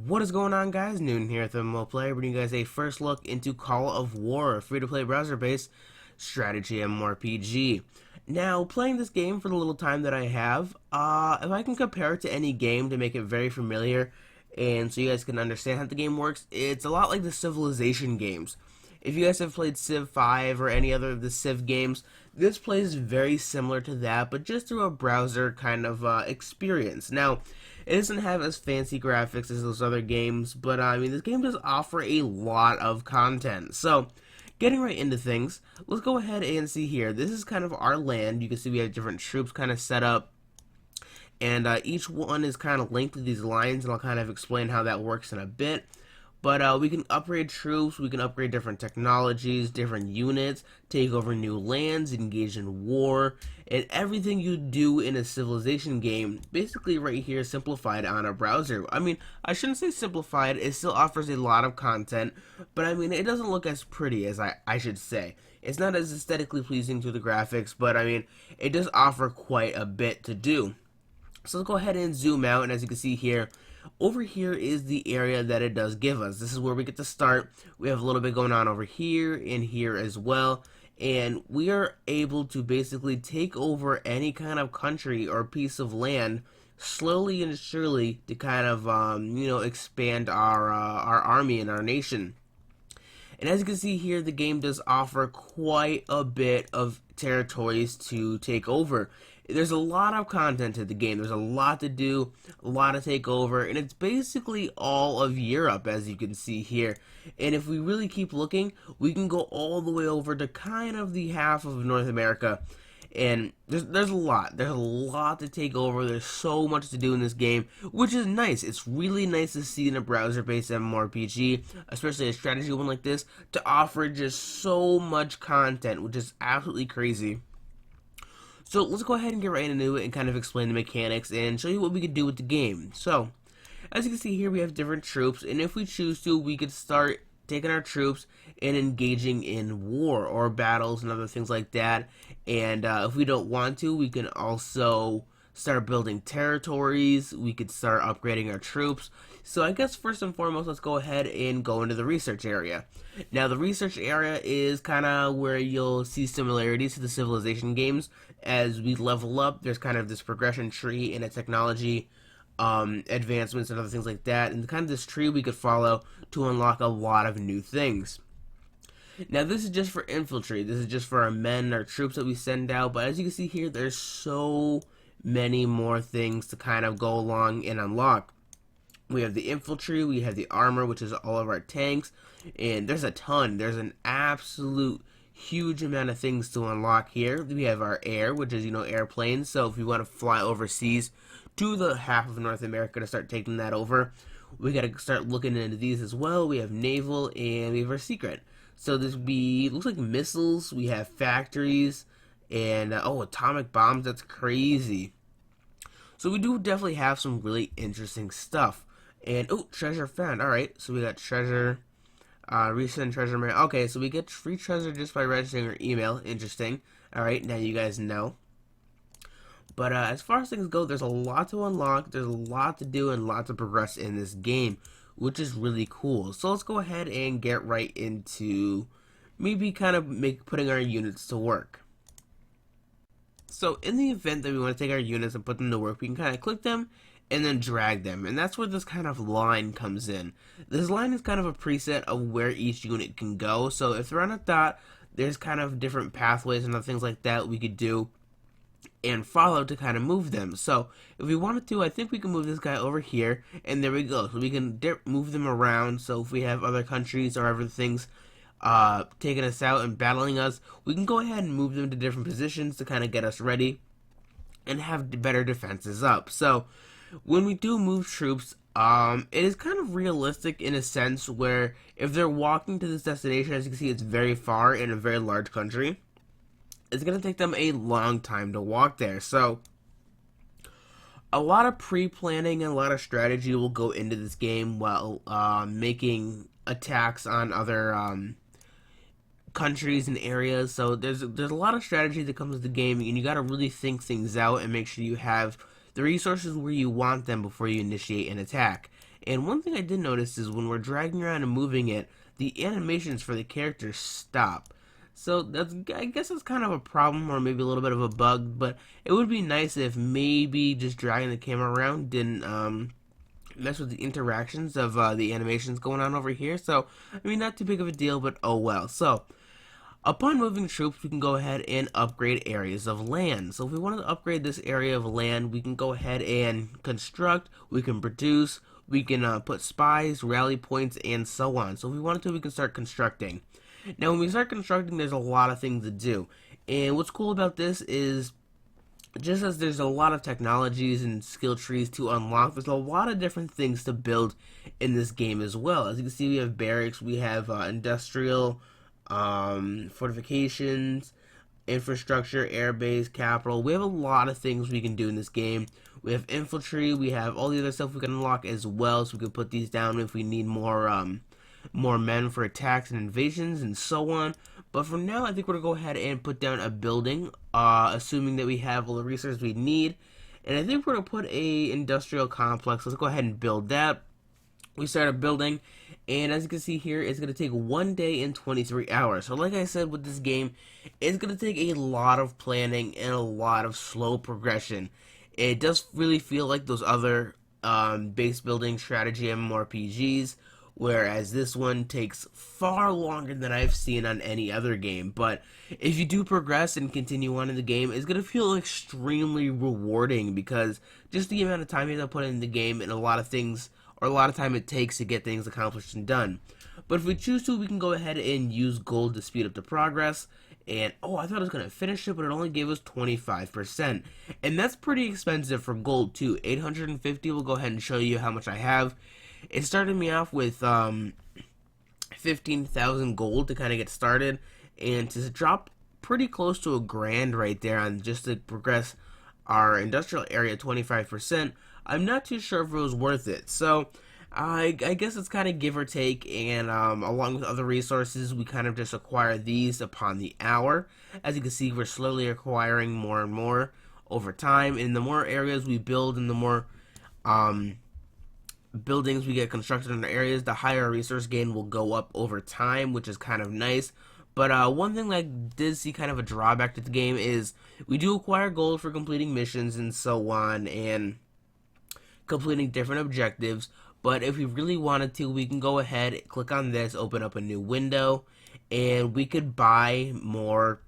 What is going on, guys? Noon here at the MMO bringing you guys a first look into Call of War, a free-to-play browser-based strategy MMORPG. Now, playing this game for the little time that I have, if I can compare it to any game to make it very familiar, and so you guys can understand how the game works, it's a lot like the Civilization games. If you guys have played Civ 5 or any other of the Civ games, this plays very similar to that, but just through a browser kind of experience. Now, it doesn't have as fancy graphics as those other games, but I mean, this game does offer a lot of content. So, getting right into things, let's go ahead and see here. This is kind of our land. You can see we have different troops kind of set up, and each one is kind of linked to these lines, and I'll kind of explain how that works in a bit. But we can upgrade troops, we can upgrade different technologies, different units, take over new lands, engage in war, and everything you do in a Civilization game, basically right here simplified on a browser. I mean, I shouldn't say simplified, it still offers a lot of content, but I mean, it doesn't look as pretty as I should say. It's not as aesthetically pleasing to the graphics, but I mean, it does offer quite a bit to do. So let's go ahead and zoom out, and as you can see here, over here is the area that it does give us. This is where we get to start. We have a little bit going on over here and here as well, and we are able to basically take over any kind of country or piece of land slowly and surely to kind of expand our army and our nation. And as you can see here, the game does offer quite a bit of territories to take over. There's a lot of content to the game. There's a lot to do, a lot to take over, and it's basically all of Europe, as you can see here. And if we really keep looking, we can go all the way over to kind of the half of North America. And there's a lot. There's a lot to take over. There's so much to do in this game, which is nice. It's really nice to see in a browser-based MMORPG, especially a strategy one like this, to offer just so much content, which is absolutely crazy. So let's go ahead and get right into it and kind of explain the mechanics and show you what we can do with the game. So, as you can see here, we have different troops, and if we choose to, we could start taking our troops and engaging in war or battles and other things like that. And if we don't want to, we can also start building territories. We could start upgrading our troops. So I guess first and foremost, let's go ahead and go into the research area. Now, the research area is kind of where you'll see similarities to the Civilization games. As we level up, there's kind of this progression tree and a technology advancements and other things like that, and kind of this tree we could follow to unlock a lot of new things. Now, this is just for infantry. This is just for our men, our troops that we send out, but as you can see here, there's so many more things to kind of go along and unlock. We have the infantry, we have the armor, which is all of our tanks, and there's a ton. There's an absolute huge amount of things to unlock here. We have our air, which is, airplanes, so if we want to fly overseas to the half of North America to start taking that over, we got to start looking into these as well. We have naval, and we have our secret. So this looks like missiles, we have factories, and atomic bombs. That's crazy. So we do definitely have some really interesting stuff. And treasure found. Alright, so we got treasure, resend treasure. Okay, so we get free treasure just by registering our email. Interesting. Alright, now you guys know. But as far as things go, there's a lot to unlock, there's a lot to do, and a lot to progress in this game, which is really cool. So let's go ahead and get right into maybe kind of putting our units to work. So in the event that we want to take our units and put them to work, we can kind of click them and then drag them, and that's where this kind of line comes in. This line is kind of a preset of where each unit can go, so if they're on a dot, there's kind of different pathways and other things like that we could do and follow to kind of move them. So if we wanted to, I think we can move this guy over here, and there we go. So we can move them around, so if we have other countries or other things taking us out and battling us, we can go ahead and move them to different positions to kind of get us ready and have better defenses up. So when we do move troops, it is kind of realistic in a sense where if they're walking to this destination, as you can see, it's very far in a very large country. It's going to take them a long time to walk there. So a lot of pre-planning and a lot of strategy will go into this game while making attacks on other countries and areas. So there's a lot of strategy that comes with the game, and you got to really think things out and make sure you have the resources where you want them before you initiate an attack. And one thing I did notice is when we're dragging around and moving it, the animations for the characters stop. So that's, I guess that's kind of a problem or maybe a little bit of a bug, but it would be nice if maybe just dragging the camera around didn't mess with the interactions of the animations going on over here. So, I mean, not too big of a deal, but oh well. So, upon moving troops, we can go ahead and upgrade areas of land. So if we wanted to upgrade this area of land, we can go ahead and construct, we can produce, we can put spies, rally points, and so on. So if we wanted to, we can start constructing. Now when we start constructing, there's a lot of things to do. And what's cool about this is, just as there's a lot of technologies and skill trees to unlock, there's a lot of different things to build in this game as well. As you can see, we have barracks, we have industrial, fortifications, infrastructure, airbase, capital. We have a lot of things we can do in this game. We have infantry, we have all the other stuff we can unlock as well, so we can put these down if we need more men for attacks and invasions and so on. But for now, I think we're going to go ahead and put down a building, assuming that we have all the resources we need. And I think we're going to put a industrial complex. Let's go ahead and build that. We start a building, and as you can see here, it's going to take 1 day and 23 hours. So like I said with this game, it's going to take a lot of planning and a lot of slow progression. It does really feel like those other base building strategy MMORPGs, whereas this one takes far longer than I've seen on any other game. But if you do progress and continue on in the game, it's going to feel extremely rewarding, because just the amount of time you have to put in the game and a lot of things, or a lot of time it takes to get things accomplished and done. But if we choose to, we can go ahead and use gold to speed up the progress. And, oh, I thought I was going to finish it, but it only gave us 25%. And that's pretty expensive for gold, too. 850, we'll go ahead and show you how much I have. It started me off with 15,000 gold to kind of get started. And to drop pretty close to $1,000 right there on just to progress our industrial area 25%, I'm not too sure if it was worth it. So I guess it's kind of give or take, and along with other resources, we kind of just acquire these upon the hour. As you can see, we're slowly acquiring more and more over time, and the more areas we build and the more buildings we get constructed in our areas, the higher our resource gain will go up over time, which is kind of nice. But one thing that I did see kind of a drawback to the game is we do acquire gold for completing missions and so on, and completing different objectives. But if we really wanted to, we can go ahead, click on this, open up a new window, and we could buy more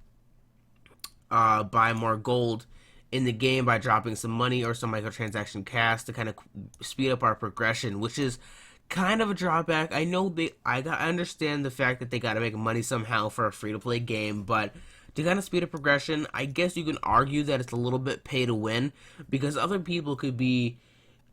gold in the game by dropping some money or some microtransaction cash to kind of speed up our progression, which is kind of a drawback. I know I understand the fact that they got to make money somehow for a free-to-play game, but to kind of speed up progression, I guess you can argue that it's a little bit pay to win, because other people could be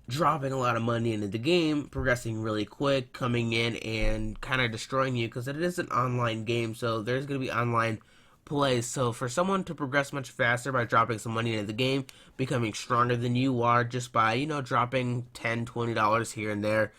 dropping a lot of money into the game, progressing really quick, coming in and kind of destroying you, because it is an online game, so there's going to be online play. So for someone to progress much faster by dropping some money into the game, becoming stronger than you are just by, you know, dropping $10, $20 here and there,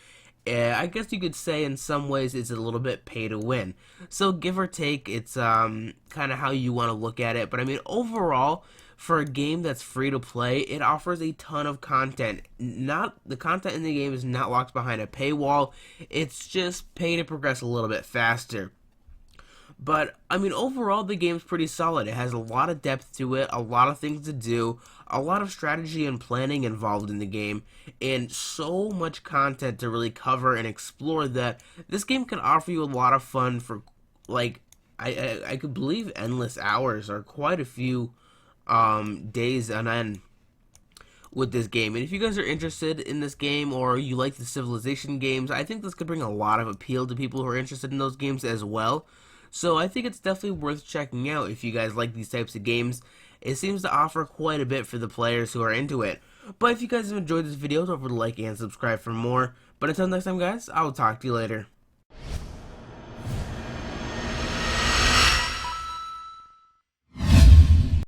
I guess you could say in some ways it's a little bit pay to win. So give or take, it's kind of how you want to look at it. But I mean, overall, for a game that's free to play, it offers a ton of content. The content in the game is not locked behind a paywall. It's just pay to progress a little bit faster. But, I mean, overall, the game's pretty solid. It has a lot of depth to it, a lot of things to do, a lot of strategy and planning involved in the game, and so much content to really cover and explore that this game can offer you a lot of fun for, like, I could believe endless hours or quite a few days on end with this game. And if you guys are interested in this game, or you like the Civilization games, I think this could bring a lot of appeal to people who are interested in those games as well. So I think it's definitely worth checking out if you guys like these types of games. It seems to offer quite a bit for the players who are into it. But if you guys have enjoyed this video, don't forget to like and subscribe for more. But until next time, guys, I will talk to you later.